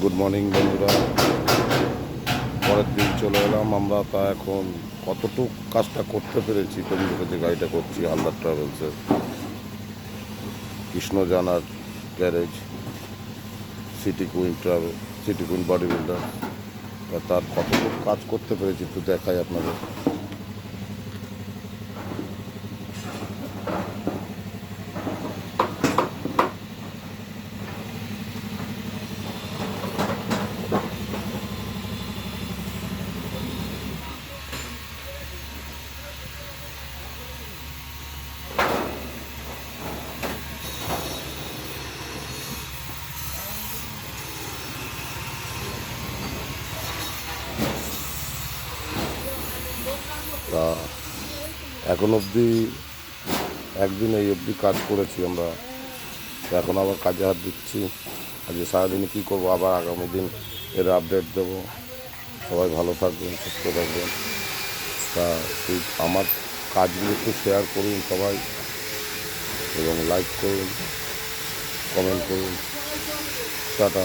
Good morning বন্ধুরা, পরের দিন চলে এলাম আমরা। তা এখন কতটুকু কাজটা করতে পেরেছি তোমাদের যে গাড়িটা করছি হালদার ট্রাভেলসের কৃষ্ণজানার garage city queen body builder. তার কতটুকু কাজ করতে পেরেছি একটু দেখাই আপনাদের। তা এখন অবধি একদিন এই অবধি কাজ করেছি আমরা। এখন আবার কাজে হাত দিচ্ছি। আজকে সারাদিনে কী করবো, আবার আগামী দিন এর আপডেট দেবো। সবাই ভালো থাকবেন, সুস্থ থাকবেন। তা আমার কাজগুলো একটু শেয়ার করুন সবাই, এবং লাইক করুন, কমেন্ট করুন। টাটা।